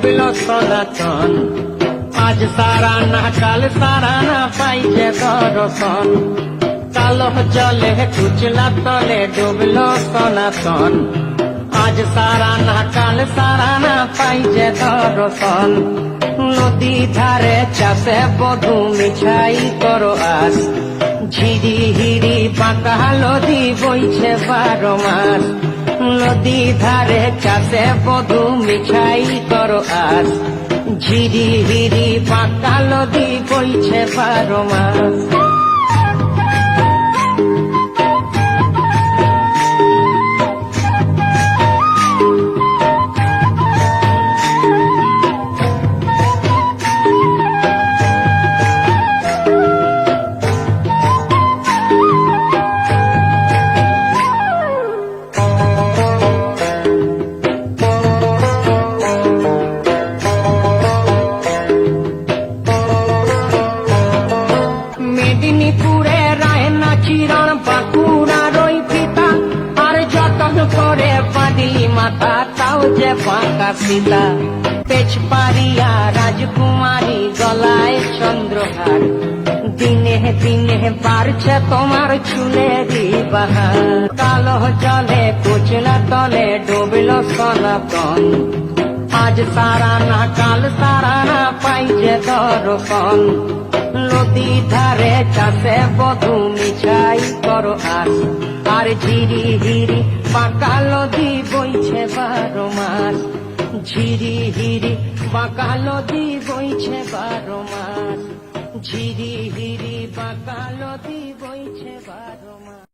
Double সনাতন। আজ সারা না কাল সারা না পাইছে দর্শন। কালো জলে কুচলা তলে ডুবল সনাতন। আজ সারা না কাল সারা না পাইছে দর্শন। নদী ধারে চাষে বধু মিছাই করো আস। ঝিরি হিরি পাকা নদী বইছে 12 মাস। নদী ধারে চাষে বধু মিছাই করো আস। ঝিরি হিরি পাকা নদী বইছে 12 মাস। মেদিনীপুরে রায়না চিরণ বাঁকুড়া রই পিতা। আর যতন করে বাঁধলি মাথা তাও যে বাঁকা সীতা। পেছ পারিয়া রাজকুমারী গলায় চন্দ্রহার। দিনে দিনে বাড়ছে তোমার চুলেরই বাহার। কালো জলে কুচলা তলে ডুবল সনাতন। আজ সারা না কাল সারা না পাইছে দর্শন। নদী ধারে চাষে বধু মিছাই করো আস। আর ঝিরি হিরি বাঁকা নদী বইছে 12 মাস। ঝিরি হিরি বাঁকা নদী বইছে 12 মাস। ঝিরি হিরি বাঁকা নদী বইছে 12 মাস।